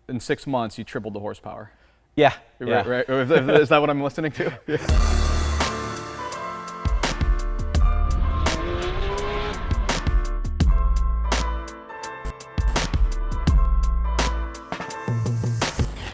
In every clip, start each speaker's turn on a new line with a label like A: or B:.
A: In 6 months, you tripled the horsepower.
B: Yeah.
A: Right. Is that what I'm listening to? Yeah.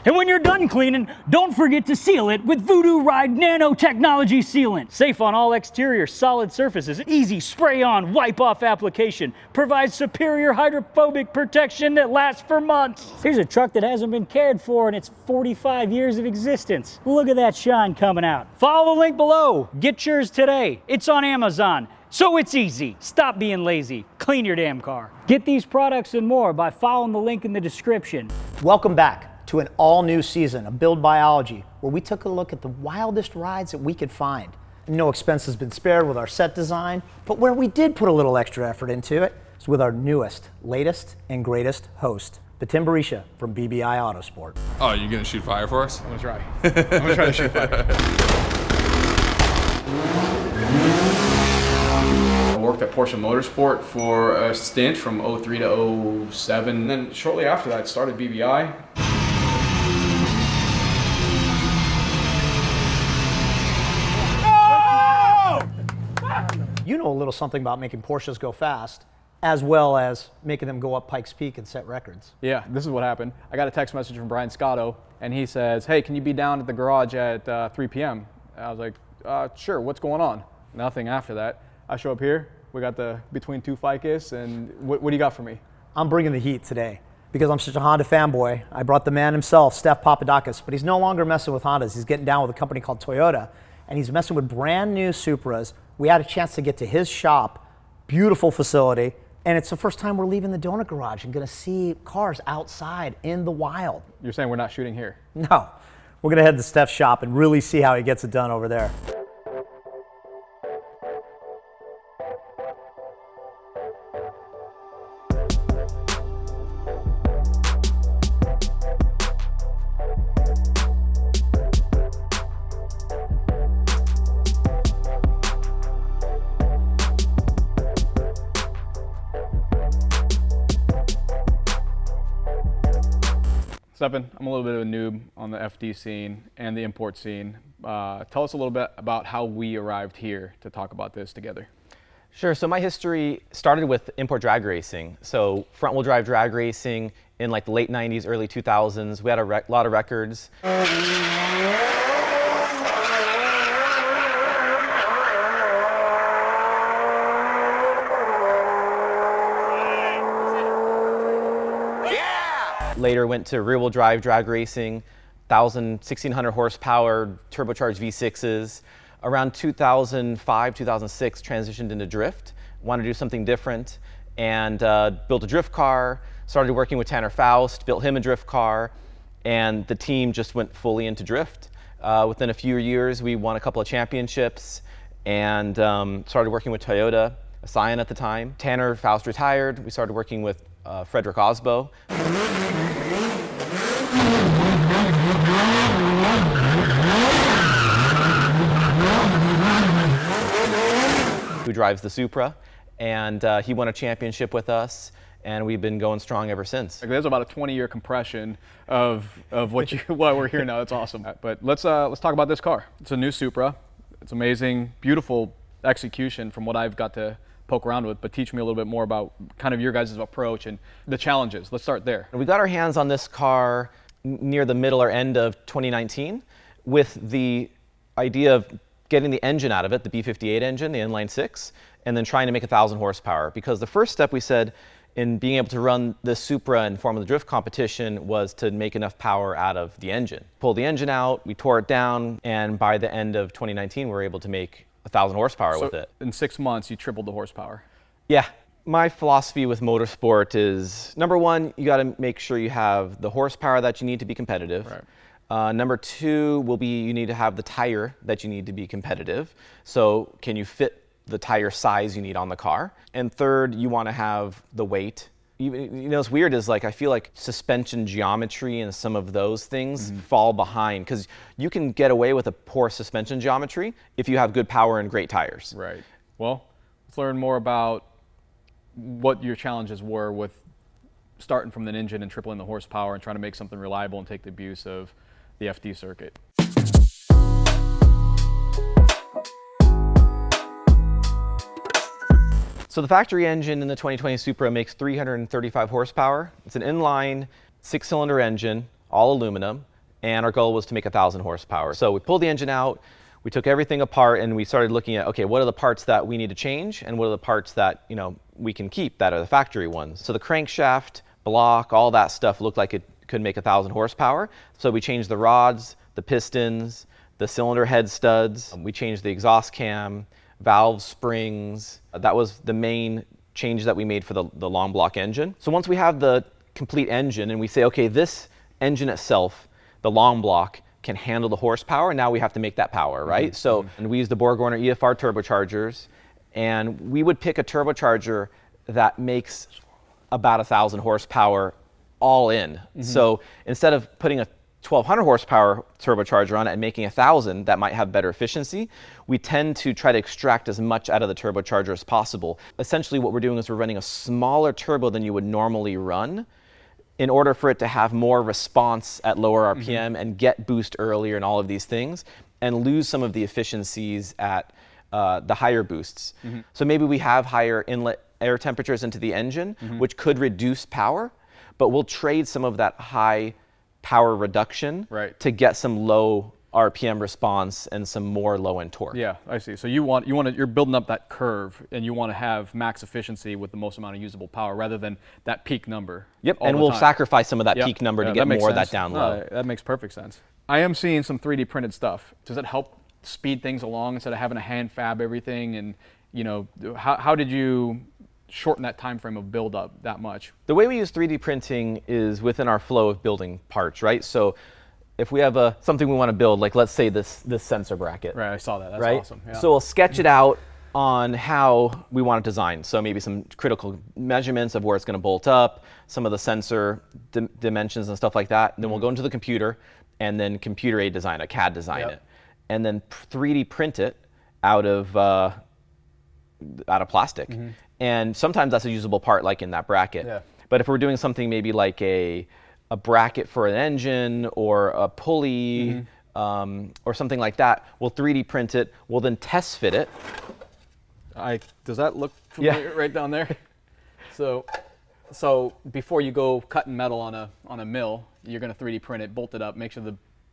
C: And when you're done cleaning, don't forget to seal it with Voodoo Ride nanotechnology sealant. Safe on all exterior solid surfaces, easy spray-on, wipe-off application, provides superior hydrophobic protection that lasts for months. Here's a truck that hasn't been cared for in its 45 years of existence. Look at that shine coming out. Follow the link below. Get yours today. It's on Amazon. So it's easy. Stop being lazy. Clean your damn car. Get these products and more by following the link in the description.
D: Welcome back to an all-new season of Build Biology, where we took a look at the wildest rides that we could find. No expense has been spared with our set design, but where we did put a little extra effort into it is with our newest, latest, and greatest host, Betim from BBI Autosport.
E: Oh, you're gonna shoot fire for us?
A: I'm gonna try. I'm gonna try to shoot fire. I worked at Porsche Motorsport for a stint from 03 to 07. And then shortly after that, started BBI.
D: You know a little something about making Porsches go fast, as well as making them go up Pikes Peak and set records.
A: Yeah, this is what happened. I got a text message from Brian Scotto, and he says, hey, can you be down at the garage at 3 p.m.? And I was like, sure, what's going on? Nothing after that. I show up here, we got the between two ficus, and what do you got for me?
D: I'm bringing the heat today. Because I'm such a Honda fanboy, I brought the man himself, Steph Papadakis, but he's no longer messing with Hondas. He's getting down with a company called Toyota, and he's messing with brand new Supras. We had a chance to get to his shop, beautiful facility, and it's the first time we're leaving the donut garage and gonna see cars outside in the wild.
A: You're saying we're not shooting here?
D: No, we're gonna head to Steph's shop and really see how he gets it done over there.
A: Stephen, I'm a little bit of a noob on the FD scene and the import scene. Tell us a little bit about how we arrived here to talk about this together.
B: Sure, so my history started with import drag racing. So front wheel drive drag racing in like the late 90s, early 2000s. We had a lot of records. Later went to rear wheel drive drag racing, 1,600 horsepower, turbocharged V6s. Around 2005, 2006, transitioned into drift. Wanted to do something different and built a drift car, started working with Tanner Faust, built him a drift car, and the team just went fully into drift. Within a few years, we won a couple of championships and started working with Toyota, a Scion at the time. Tanner Faust retired. We started working with Frederick Osbo. Who drives the Supra, and he won a championship with us, and we've been going strong ever since.
A: There's about a 20-year compression of what we're here now. That's awesome. But let's talk about this car. It's a new Supra. It's amazing, beautiful execution from what I've got to poke around with, but teach me a little bit more about kind of your guys' approach and the challenges. Let's start there.
B: We got our hands on this car near the middle or end of 2019 with the idea of getting the engine out of it, the B58 engine, the inline six, and then trying to make 1,000 horsepower. Because the first step we said in being able to run this Supra in Formula Drift competition was to make enough power out of the engine. Pulled the engine out, we tore it down, and by the end of 2019 we were able to make 1,000 horsepower with it.
A: In 6 months, you tripled the horsepower.
B: Yeah. My philosophy with motorsport is, number one, you got to make sure you have the horsepower that you need to be competitive.
A: Right.
B: Number two will be you need to have the tire that you need to be competitive. So can you fit the tire size you need on the car? And third, you want to have the weight. You know, what's weird is like I feel like suspension geometry and some of those things fall behind because you can get away with a poor suspension geometry if you have good power and great tires.
A: starting from the engine and tripling the horsepower and trying to make something reliable and take the abuse of the FD circuit.
B: So the factory engine in the 2020 Supra makes 335 horsepower. It's an inline 6-cylinder engine, all aluminum, and our goal was to make 1,000 horsepower. So we pulled the engine out, we took everything apart, and we started looking at, okay, what are the parts that we need to change, and what are the parts that, you know, we can keep that are the factory ones. So the crankshaft, block, all that stuff looked like it could make 1,000 horsepower. So we changed the rods, the pistons, the cylinder head studs. We changed the exhaust cam, valve springs. That was the main change that we made for the long block engine. So once we have the complete engine and we say, okay, this engine itself, the long block, can handle the horsepower, and now we have to make that power, right? So and we use the BorgWarner EFR turbochargers, and we would pick a turbocharger that makes about 1,000 horsepower all in. So instead of putting a 1,200 horsepower turbocharger on it and making 1,000 that might have better efficiency, we tend to try to extract as much out of the turbocharger as possible. Essentially what we're doing is we're running a smaller turbo than you would normally run in order for it to have more response at lower RPM and get boost earlier and all of these things, and lose some of the efficiencies at the higher boosts. So maybe we have higher inlet air temperatures into the engine, which could reduce power, but we'll trade some of that high power reduction to get some low RPM response and some more low-end torque.
A: Yeah, I see. So you're building up that curve, and you want to have max efficiency with the most amount of usable power rather than that peak number.
B: Yep, and we'll sacrifice some of that peak number to get more of that down low.
A: That makes perfect sense. I am seeing some 3D printed stuff. Does it help speed things along instead of having to hand fab everything? And you know, how did you shorten that time frame of build up that much?
B: The way we use 3D printing is within our flow of building parts, right? So if we have something we want to build, like let's say this sensor bracket.
A: Right, I saw that. That's
B: right?
A: awesome. Yeah.
B: So we'll sketch it out on how we want it designed. So maybe some critical measurements of where it's going to bolt up, some of the sensor dimensions and stuff like that. And then we'll go into the computer and then computer aid design, a CAD design it, and then 3D print it out of plastic. And sometimes that's a usable part, like in that bracket.
A: Yeah.
B: But if we're doing something maybe like a bracket for an engine or a pulley or something like that, we'll 3D print it. We'll then test fit it.
A: Does that look familiar right down there? So before you go cutting metal on a mill, you're going to 3D print it, bolt it up, make sure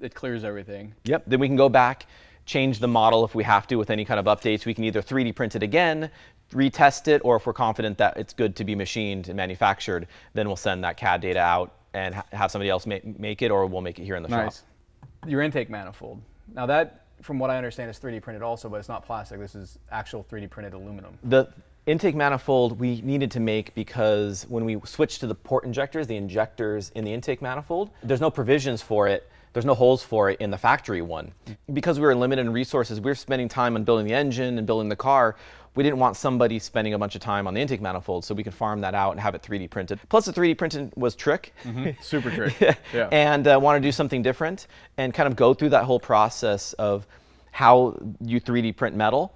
A: it clears everything.
B: Yep. Then we can go back, change the model if we have to with any kind of updates. We can either 3D print it again, retest it, or if we're confident that it's good to be machined and manufactured, then we'll send that CAD data out and have somebody else make it, or we'll make it here in the shop.
A: Your intake manifold. Now that, from what I understand, is 3D printed also, but it's not plastic. This is actual 3D printed aluminum.
B: The intake manifold we needed to make because when we switched to the port injectors, the injectors in the intake manifold, there's no provisions for it. There's no holes for it in the factory one. Because we were limited in resources, we were spending time on building the engine and building the car. We didn't want somebody spending a bunch of time on the intake manifold, so we could farm that out and have it 3D printed. Plus the 3D printing was trick.
A: Super trick. Yeah.
B: And want to do something different and kind of go through that whole process of how you 3D print metal.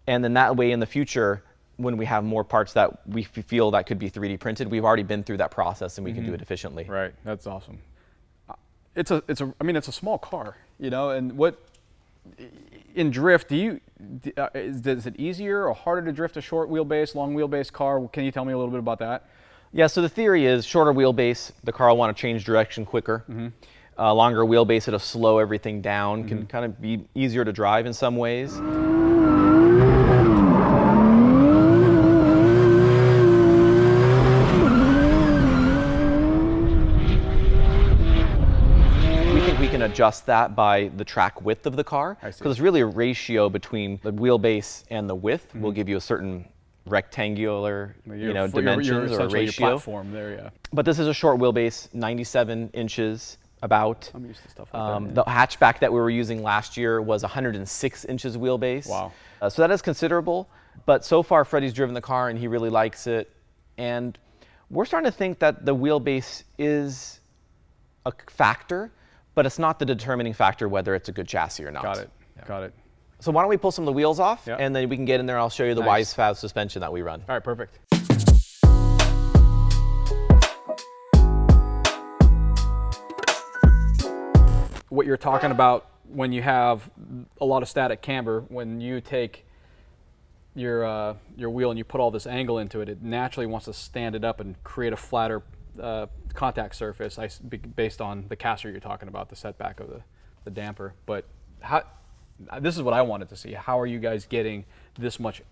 B: And then that way in the future, when we have more parts that we feel that could be 3D printed, we've already been through that process and we can do it efficiently.
A: Right, that's awesome. I mean, it's a small car, you know, and in drift, is it easier or harder to drift a short wheelbase, long wheelbase car? Can you tell me a little bit about that?
B: Yeah, so the theory is shorter wheelbase, the car will want to change direction quicker. Longer wheelbase, it'll slow everything down, can kind of be easier to drive in some ways. Adjust that by the track width of the car, because it's really a ratio between the wheelbase and the width will give you a certain rectangular dimensions or ratio.
A: Your platform there, yeah.
B: But this is a short wheelbase, 97 inches about.
A: I'm used to stuff like that.
B: The hatchback that we were using last year was 106 inches wheelbase.
A: Wow.
B: So that is considerable, but so far Freddie's driven the car and he really likes it, and we're starting to think that the wheelbase is a factor, but it's not the determining factor whether it's a good chassis or not.
A: Got it. Got it.
B: So why don't we pull some of the wheels off, and then we can get in there and I'll show you the Wisefab suspension that we run.
A: All right, perfect. what you're talking about when you have a lot of static camber, when you take your wheel and you put all this angle into it, it naturally wants to stand it up and create a flatter contact surface based on the caster you're talking about, the setback of the damper. But this is what I wanted to see. How are you guys getting this much?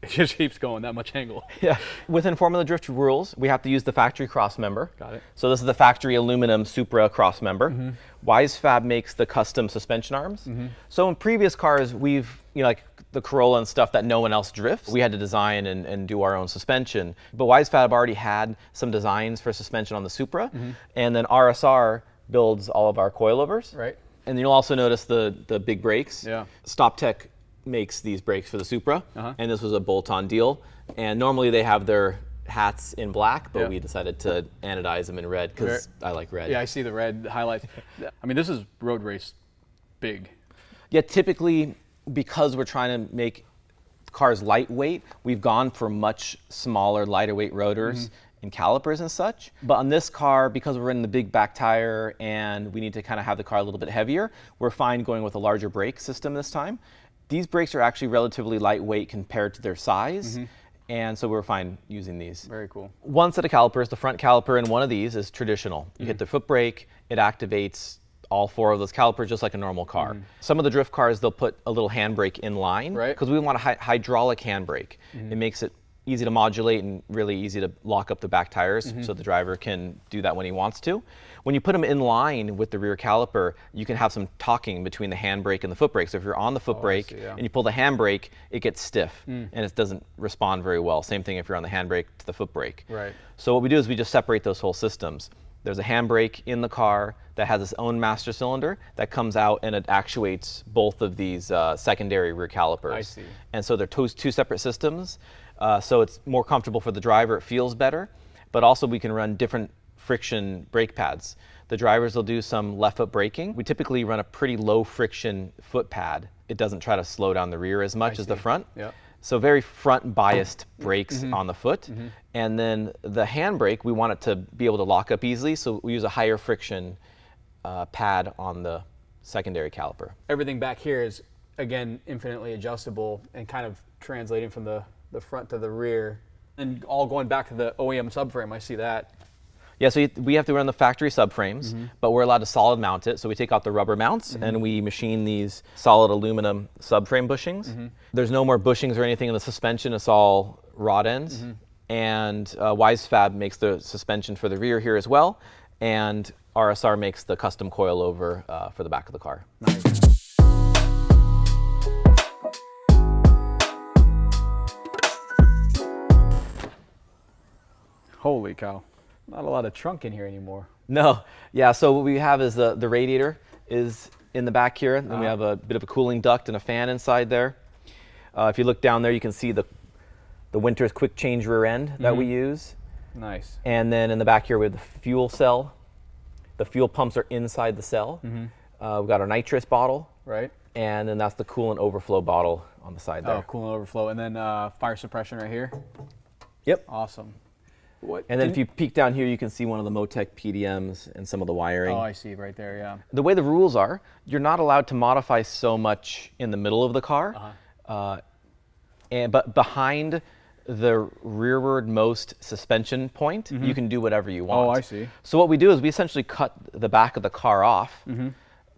A: It just keeps going, that much angle.
B: Yeah. Within Formula Drift rules, we have to use the factory cross member.
A: Got it.
B: So this is the factory aluminum Supra cross member. WiseFab makes the custom suspension arms. So in previous cars, we've, like the Corolla and stuff that no one else drifts, we had to design and do our own suspension. But WiseFab already had some designs for suspension on the Supra. And then RSR builds all of our coilovers.
A: Right.
B: And you'll also notice the big brakes.
A: Yeah.
B: StopTech makes these brakes for the Supra, and this was a bolt-on deal. And normally they have their hats in black, but we decided to anodize them in red because I like red.
A: Yeah, I see the red highlights. I mean, this is road race big.
B: Yeah, typically, because we're trying to make cars lightweight, we've gone for much smaller, lighter weight rotors and calipers and such. But on this car, because we're in the big back tire and we need to kind of have the car a little bit heavier, we're fine going with a larger brake system this time. These brakes are actually relatively lightweight compared to their size, and so we're fine using these.
A: Very cool.
B: One set of calipers, the front caliper in one of these is traditional. You hit the foot brake, it activates all four of those calipers just like a normal car. Some of the drift cars, they'll put a little handbrake in line because we want a hydraulic handbrake. It makes it easy to modulate and really easy to lock up the back tires so the driver can do that when he wants to. When you put them in line with the rear caliper, you can have some talking between the handbrake and the foot brake. So if you're on the foot brake and you pull the handbrake, it gets stiff and it doesn't respond very well. Same thing if you're on the handbrake to the foot brake.
A: Right.
B: So what we do is we just separate those whole systems. There's a handbrake in the car that has its own master cylinder that comes out and it actuates both of these secondary rear calipers.
A: I see.
B: And so they're two separate systems. So it's more comfortable for the driver, it feels better, but also we can run different friction brake pads. The drivers will do some left foot braking. We typically run a pretty low friction foot pad. It doesn't try to slow down the rear as much as the front. So very front biased brakes on the foot. And then the handbrake, we want it to be able to lock up easily, so we use a higher friction pad on the secondary caliper.
A: Everything back here is, again, infinitely adjustable and kind of translating from the front to the rear and all going back to the OEM subframe. I see that.
B: Yeah, so we have to run the factory subframes, but we're allowed to solid mount it. So we take out the rubber mounts and we machine these solid aluminum subframe bushings. There's no more bushings or anything in the suspension. It's all rod ends. And WiseFab makes the suspension for the rear here as well. And RSR makes the custom coilover for the back of the car.
A: Nice. Holy cow. Not a lot of trunk in here anymore.
B: No, yeah, so what we have is the radiator is in the back here, and then we have a bit of a cooling duct and a fan inside there. If you look down there, you can see the winter's quick change rear end that we use.
A: Nice.
B: And then in the back here we have the fuel cell. The fuel pumps are inside the cell. We've got our nitrous bottle.
A: Right.
B: And then that's the coolant overflow bottle on the side there.
A: Oh, coolant overflow. And then fire suppression right here.
B: Yep.
A: Awesome.
B: And then if you peek down here, you can see one of the Motec PDMs and some of the wiring.
A: Oh, I see, right there, yeah.
B: The way the rules are, you're not allowed to modify so much in the middle of the car, but behind the rearward most suspension point, you can do whatever you want.
A: Oh, I see.
B: So what we do is we essentially cut the back of the car off,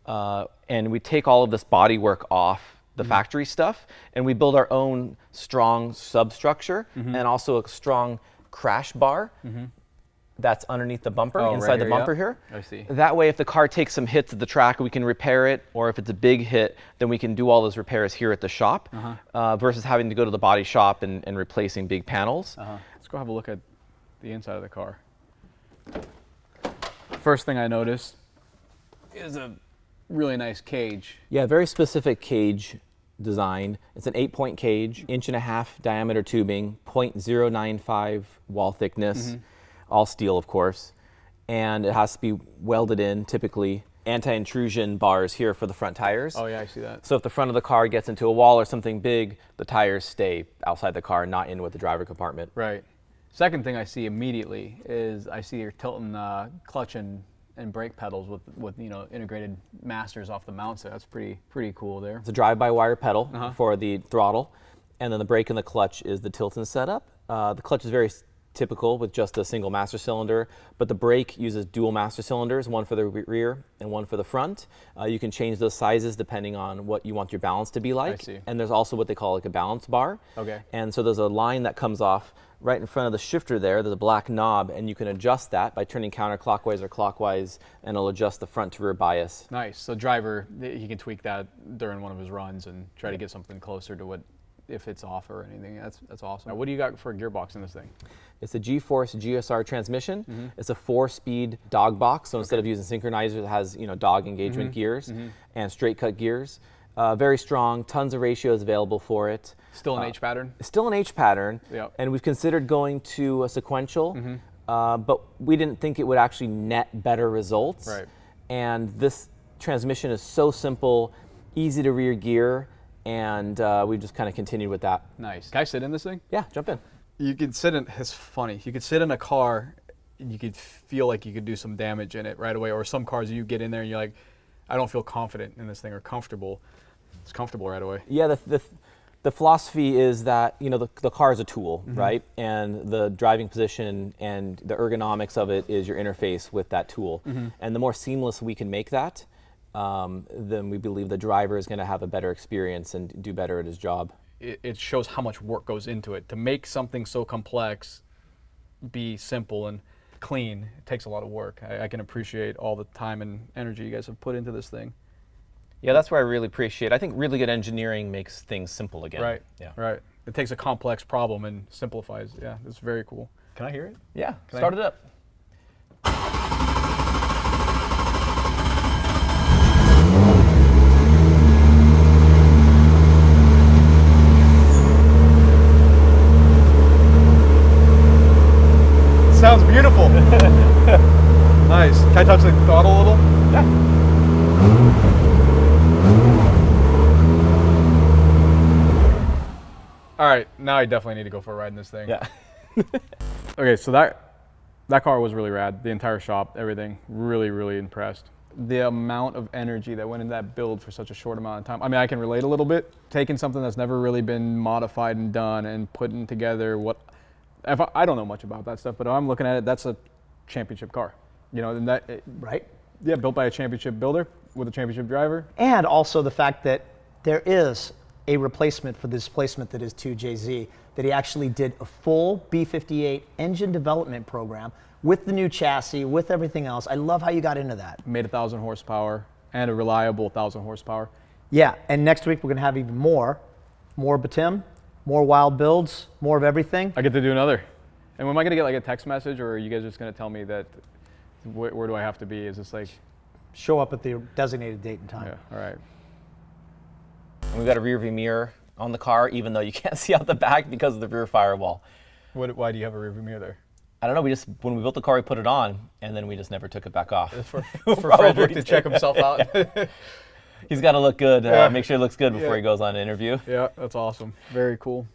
B: and we take all of this bodywork off the factory stuff, and we build our own strong substructure and also a strong crash bar that's underneath the bumper, inside the bumper here.
A: I see.
B: That way, if the car takes some hits at the track, we can repair it, or if it's a big hit, then we can do all those repairs here at the shop, versus having to go to the body shop and replacing big panels.
A: Let's go have a look at the inside of the car. First thing I noticed is a really nice cage.
B: Yeah, very specific cage design. It's an 8-point cage, 1.5" diameter tubing, 0.095 wall thickness, all steel of course, and it has to be welded in, typically. Anti-intrusion bars here for the front tires.
A: Oh yeah, I see that.
B: So if the front of the car gets into a wall or something big, the tires stay outside the car, not in with the driver compartment.
A: Right. Second thing I see immediately is I see your Tilton clutch and and brake pedals with integrated masters off the mount. So that's pretty cool there.
B: It's a drive-by-wire pedal for the throttle, and then the brake and the clutch is the Tilton setup. The clutch is very typical with just a single master cylinder, but the brake uses dual master cylinders, one for the rear and one for the front. You can change those sizes depending on what you want your balance to be like.
A: I see.
B: And there's also what they call like a balance bar.
A: Okay.
B: And so there's a line that comes off right in front of the shifter there. There's a black knob, and you can adjust that by turning counterclockwise or clockwise, and it'll adjust the front to rear bias.
A: Nice. So driver, he can tweak that during one of his runs and try to get something closer to what, if it's off or anything. That's awesome. Now, what do you got for a gearbox in this thing?
B: It's a G-Force GSR transmission. It's a 4-speed dog box, so instead of using synchronizers, it has dog engagement gears and straight cut gears. Very strong, tons of ratios available for it.
A: Still an H pattern?
B: Still an H pattern,
A: Yep.
B: And we've considered going to a sequential, but we didn't think it would actually net better results.
A: Right.
B: And this transmission is so simple, easy to rear gear, and we've just kind of continued with that.
A: Nice. Can I sit in this thing?
B: Yeah, jump in.
A: You could sit in, it's funny, you could sit in a car and you could feel like you could do some damage in it right away, or some cars you get in there and you're like, I don't feel confident in this thing or comfortable. It's comfortable right away.
B: Yeah, the philosophy is that the car is a tool, right? And the driving position and the ergonomics of it is your interface with that tool. And the more seamless we can make that, then we believe the driver is going to have a better experience and do better at his job.
A: It shows how much work goes into it. To make something so complex be simple and clean, it takes a lot of work. I can appreciate all the time and energy you guys have put into this thing.
B: Yeah, that's what I really appreciate. I think really good engineering makes things simple again.
A: Right,
B: Yeah.
A: right. It takes a complex problem and simplifies. Yeah, it's very cool. Can I hear it?
B: Yeah,
A: Can
B: start it up.
A: Sounds beautiful. Nice. Can I touch the throttle a little?
B: Yeah.
A: All right, now I definitely need to go for a ride in this thing.
B: Yeah.
A: Okay, so that car was really rad. The entire shop, everything, really, really impressed. The amount of energy that went into that build for such a short amount of time. I mean, I can relate a little bit. Taking something that's never really been modified and done and putting together I don't know much about that stuff, but I'm looking at it, that's a championship car. And
D: Right?
A: yeah, built by a championship builder with a championship driver.
D: And also the fact that there is a replacement for the displacement that is 2JZ, that he actually did a full B58 engine development program with the new chassis, with everything else. I love how you got into that.
A: Made 1,000 horsepower and a reliable 1,000 horsepower.
D: Yeah, and next week we're gonna have even more Betim, more wild builds, more of everything.
A: I get to do another. And am I gonna get like a text message, or are you guys just gonna tell me that where do I have to be? Is this like,
D: Show up at the designated date and time.
A: yeah, all right.
B: And we've got a rear view mirror on the car, even though you can't see out the back because of the rear firewall.
A: Why do you have a rear view mirror there?
B: I don't know, when we built the car, we put it on, and then we just never took it back off.
A: For Frederick to check himself out.
B: He's got to look good,
A: Yeah.
B: make sure he looks good before
A: Yeah.
B: he goes on an interview.
A: Yeah, that's awesome. Very cool.